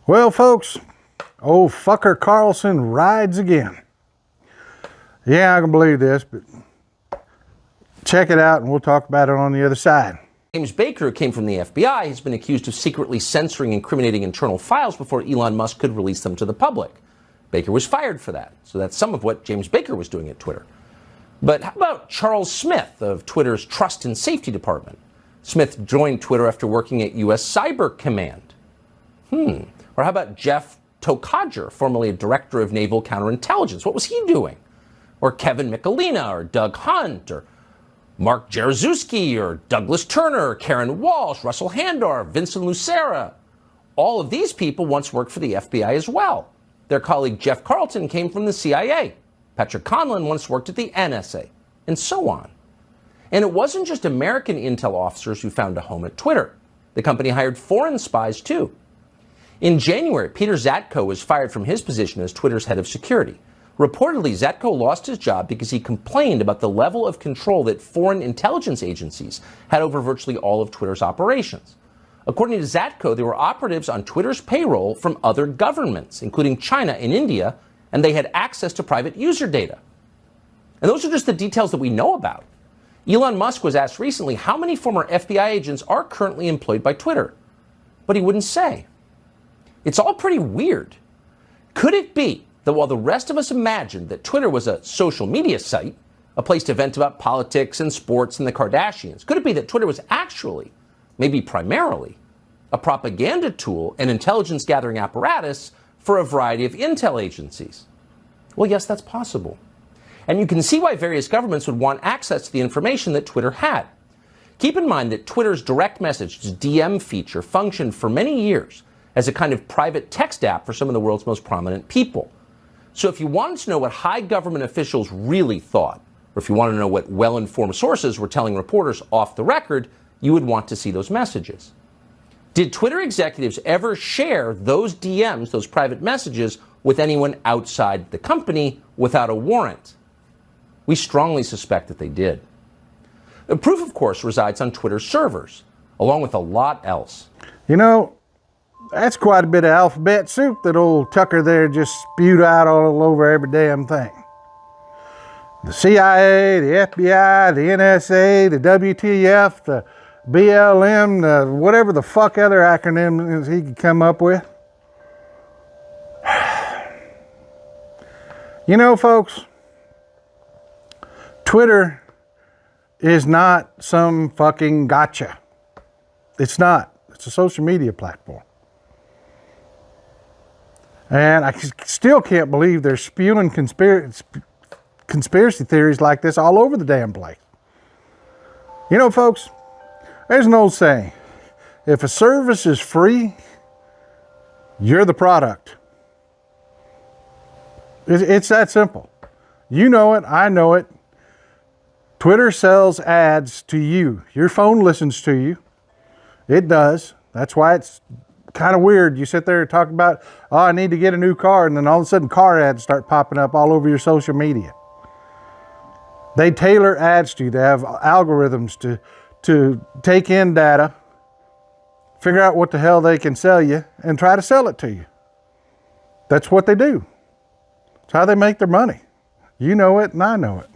Well, folks, old fucker Carlson rides again. Yeah, I can believe this, but check it out and we'll talk about it on the other side. James Baker, who came from the FBI, has been accused of secretly censoring incriminating internal files before Elon Musk could release them to the public. Baker was fired for that, so that's some of what James Baker was doing at Twitter. But how about Charles Smith of Twitter's Trust and Safety Department? Smith joined Twitter after working at U.S. Cyber Command. Or how about Jeff Tokadjer, formerly a director of Naval Counterintelligence? What was he doing? Or Kevin Michelina, or Doug Hunt, or Mark Jaruzelski, or Douglas Turner, or Karen Walsh, Russell Handor, Vincent Lucera. All of these people once worked for the FBI as well. Their colleague Jeff Carlson came from the CIA. Patrick Conlon once worked at the NSA, and so on. And it wasn't just American intel officers who found a home at Twitter. The company hired foreign spies too. In January, Peter Zatko was fired from his position as Twitter's head of security. Reportedly, Zatko lost his job because he complained about the level of control that foreign intelligence agencies had over virtually all of Twitter's operations. According to Zatko, there were operatives on Twitter's payroll from other governments, including China and India, and they had access to private user data. And those are just the details that we know about. Elon Musk was asked recently how many former FBI agents are currently employed by Twitter, but he wouldn't say. It's all pretty weird. Could it be that while the rest of us imagined that Twitter was a social media site, a place to vent about politics and sports and the Kardashians, could it be that Twitter was actually, maybe primarily, a propaganda tool and intelligence gathering apparatus for a variety of intel agencies? Well, yes, that's possible. And you can see why various governments would want access to the information that Twitter had. Keep in mind that Twitter's direct message DM feature functioned for many years as a kind of private text app for some of the world's most prominent people. So if you wanted to know what high government officials really thought, or if you wanted to know what well-informed sources were telling reporters off the record, you would want to see those messages. Did Twitter executives ever share those DMs, those private messages, with anyone outside the company without a warrant? We strongly suspect that they did. The proof, of course, resides on Twitter's servers, along with a lot else. You know, that's quite a bit of alphabet soup that old Tucker there just spewed out all over every damn thing. The CIA, the FBI, the NSA, the WTF, the BLM, the whatever the fuck other acronyms he could come up with. You know, folks, Twitter is not some fucking gotcha. It's not. It's a social media platform. And I still can't believe they're spewing conspiracy theories like this all over the damn place. You know, folks, there's an old saying, if a service is free, you're the product. It's that simple. You know it, I know it. Twitter sells ads to you. Your phone listens to you. It does. That's why it's kind of weird. You sit there and talk about, oh, I need to get a new car, and then all of a sudden car ads start popping up all over your social media. They tailor ads to you. They have algorithms to take in data, figure out what the hell they can sell you, and try to sell it to you. That's what they do. It's how they make their money. You know it, and I know it.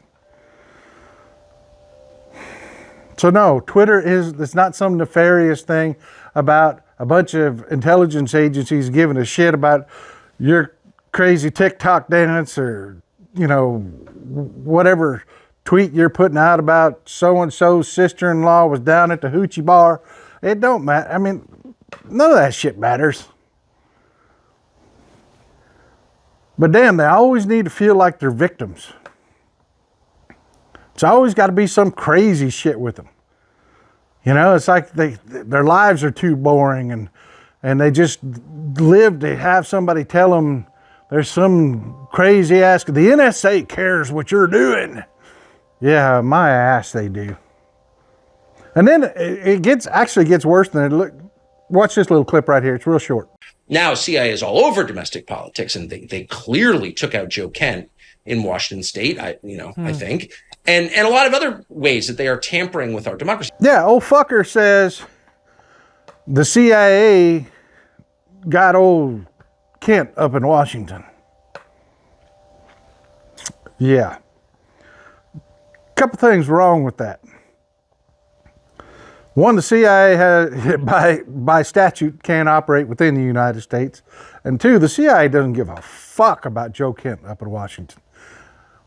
So no, Twitter it's not some nefarious thing about a bunch of intelligence agencies giving a shit about your crazy TikTok dance or, you know, whatever tweet you're putting out about so-and-so's sister-in-law was down at the hoochie bar. It don't matter. I mean, none of that shit matters. But damn, they always need to feel like they're victims. It's always got to be some crazy shit with them. You know, it's like their lives are too boring and they just live to have somebody tell them there's some crazy ass, the NSA cares what you're doing. Yeah, my ass they do. And then it actually gets worse than it look. Watch this little clip right here. It's real short. Now CIA is all over domestic politics, and they clearly took out Joe Kent in Washington State, I think. And a lot of other ways that they are tampering with our democracy. Yeah, old fucker says the CIA got old Kent up in Washington. Yeah. Couple things wrong with that. One, the CIA has, by statute, can't operate within the United States. And two, the CIA doesn't give a fuck about Joe Kent up in Washington.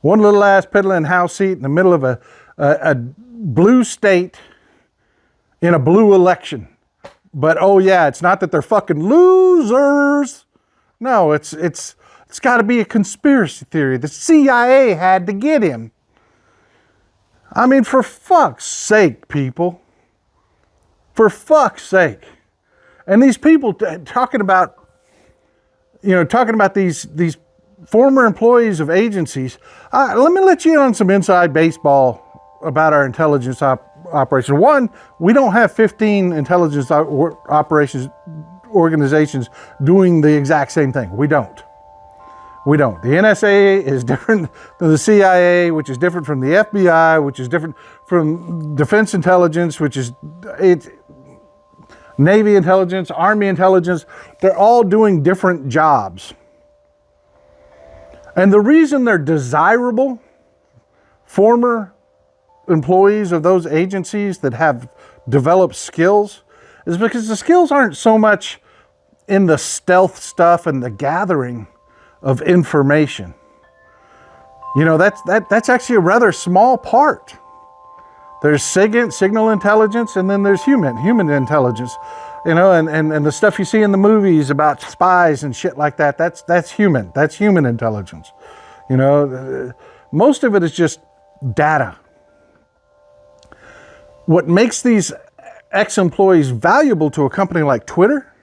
One little ass piddling house seat in the middle of a blue state in a blue election. But oh yeah, it's not that they're fucking losers. No, it's got to be a conspiracy theory. The CIA had to get him. I mean, for fuck's sake, people. For fuck's sake. And these people talking about these former employees of agencies. Let me let you in on some inside baseball about our intelligence operation. One, we don't have 15 intelligence operations organizations doing the exact same thing. We don't. We don't. The NSA is different than the CIA, which is different from the FBI, which is different from Defense Intelligence, which is Navy Intelligence, Army Intelligence. They're all doing different jobs. And the reason they're desirable, former employees of those agencies that have developed skills, is because the skills aren't so much in the stealth stuff and the gathering of information. You know, that's actually a rather small part. There's signal intelligence, and then there's human intelligence. You know, and the stuff you see in the movies about spies and shit like that, that's human intelligence. You know, most of it is just data. What makes these ex-employees valuable to a company like Twitter,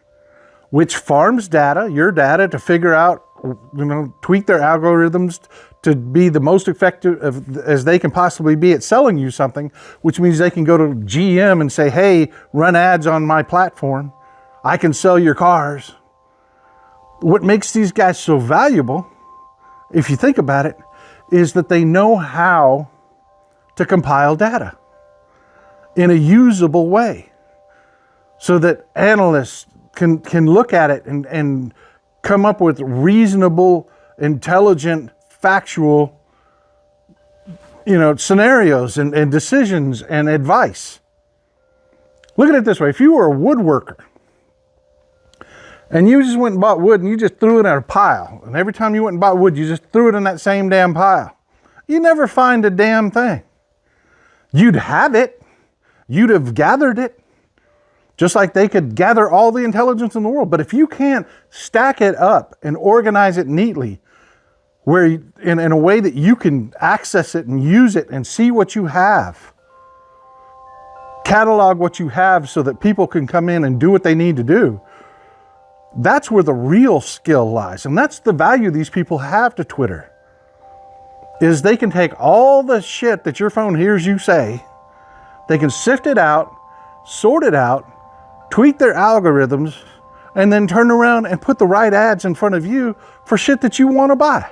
which farms data, your data, to figure out, you know, tweak their algorithms to be the most effective as they can possibly be at selling you something, which means they can go to GM and say, hey, run ads on my platform. I can sell your cars. What makes these guys so valuable, if you think about it, is that they know how to compile data in a usable way so that analysts can look at it and come up with reasonable, intelligent, factual, you know, scenarios and decisions and advice. Look at it this way. If you were a woodworker and you just went and bought wood and you just threw it in a pile, and every time you went and bought wood, you just threw it in that same damn pile, you'd never find a damn thing. You'd have it. You'd have gathered it. Just like they could gather all the intelligence in the world. But if you can't stack it up and organize it neatly, where in a way that you can access it and use it and see what you have, catalog what you have so that people can come in and do what they need to do, that's where the real skill lies. And that's the value these people have to Twitter, is they can take all the shit that your phone hears you say, they can sift it out, sort it out, tweak their algorithms, and then turn around and put the right ads in front of you for shit that you want to buy.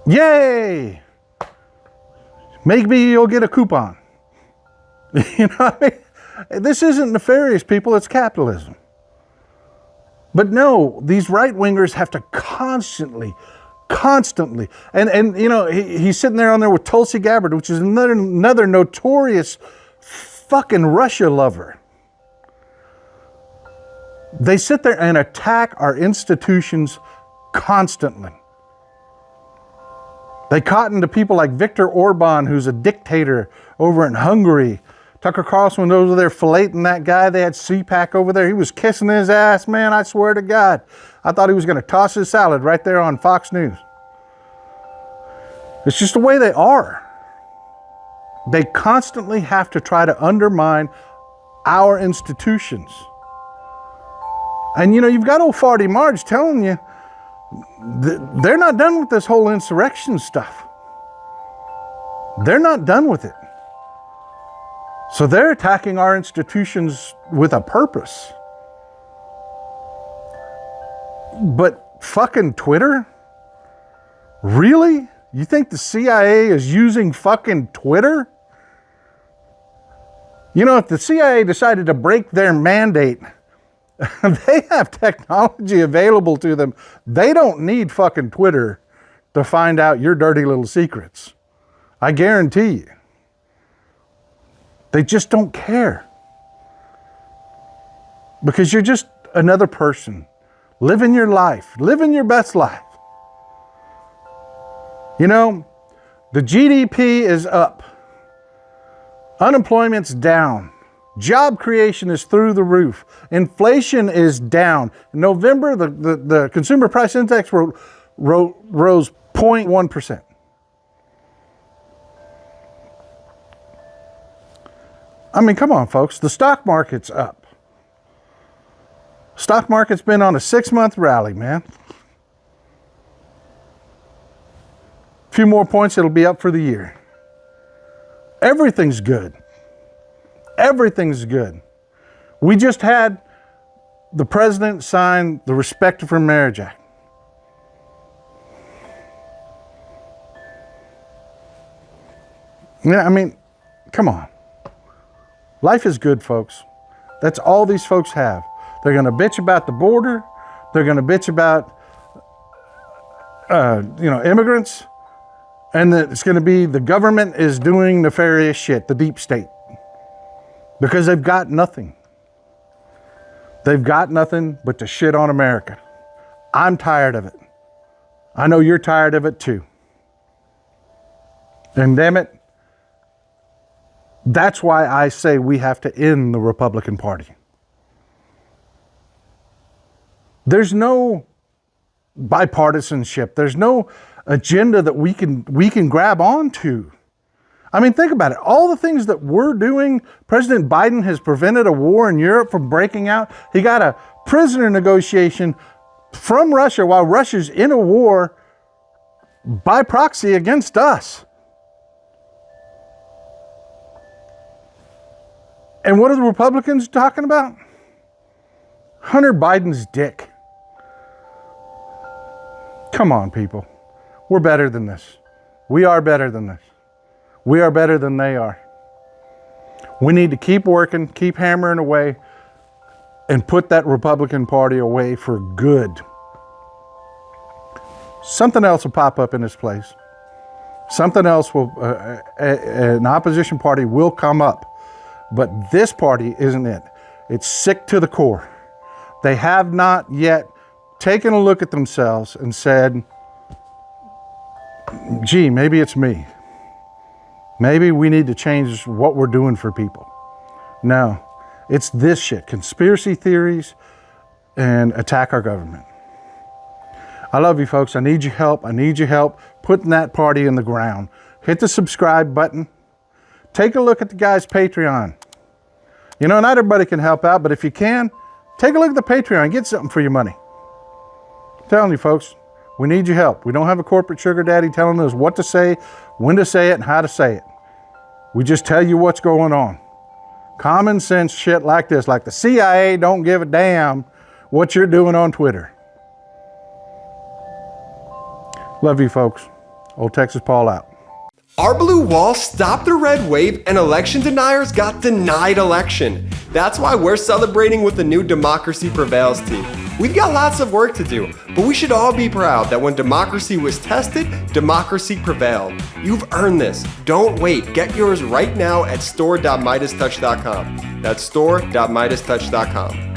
Yay! Maybe you'll get a coupon. You know what I mean? This isn't nefarious, people. It's capitalism. But no, these right-wingers have to constantly, and you know, he's sitting there on there with Tulsi Gabbard, which is another notorious fucking Russia lover. They sit there and attack our institutions constantly. They cotton to people like Viktor Orban, who's a dictator over in Hungary. Tucker Carlson was over there filleting that guy. They had CPAC over there. He was kissing his ass, man. I swear to God. I thought he was going to toss his salad right there on Fox News. It's just the way they are. They constantly have to try to undermine our institutions. And you know, you've got old Farty Marge telling you they're not done with this whole insurrection stuff. They're not done with it. So they're attacking our institutions with a purpose. But fucking Twitter? Really? You think the CIA is using fucking Twitter? You know, if the CIA decided to break their mandate They have technology available to them. They don't need fucking Twitter to find out your dirty little secrets. I guarantee you. They just don't care. Because you're just another person living your life, living your best life. You know, the GDP is up. Unemployment's down. Job creation is through the roof. Inflation is down. In November, the consumer price index rose 0.1%. I mean, come on, folks. The stock market's up. Stock market's been on a 6-month rally, man. A few more points, it'll be up for the year. Everything's good. Everything's good. We just had the president sign the Respect for Marriage Act. Yeah, I mean, come on. Life is good, folks. That's all these folks have. They're going to bitch about the border. They're going to bitch about, immigrants. And that it's going to be the government is doing nefarious shit, the deep state. Because they've got nothing. They've got nothing but to shit on America. I'm tired of it. I know you're tired of it too. And damn it, that's why I say we have to end the Republican Party. There's no bipartisanship. There's no agenda that we can grab onto. I mean, think about it. All the things that we're doing, President Biden has prevented a war in Europe from breaking out. He got a prisoner negotiation from Russia while Russia's in a war by proxy against us. And what are the Republicans talking about? Hunter Biden's dick. Come on, people. We're better than this. We are better than this. We are better than they are. We need to keep working, keep hammering away, and put that Republican Party away for good. Something else will pop up in this place. Something else will, an opposition party will come up. But this party isn't it. It's sick to the core. They have not yet taken a look at themselves and said, gee, maybe it's me. Maybe we need to change what we're doing for people. No, it's this shit. Conspiracy theories and attack our government. I love you folks. I need your help. I need your help putting that party in the ground. Hit the subscribe button. Take a look at the guy's Patreon. You know, not everybody can help out, but if you can, take a look at the Patreon. Get something for your money. I'm telling you folks, we need your help. We don't have a corporate sugar daddy telling us what to say, when to say it, and how to say it. We just tell you what's going on. Common sense shit like this, like the CIA don't give a damn what you're doing on Twitter. Love you folks. Old Texas Paul out. Our blue wall stopped the red wave and election deniers got denied election. That's why we're celebrating with the new Democracy Prevails team. We've got lots of work to do, but we should all be proud that when democracy was tested, democracy prevailed. You've earned this. Don't wait. Get yours right now at store.MeidasTouch.com. That's store.MeidasTouch.com.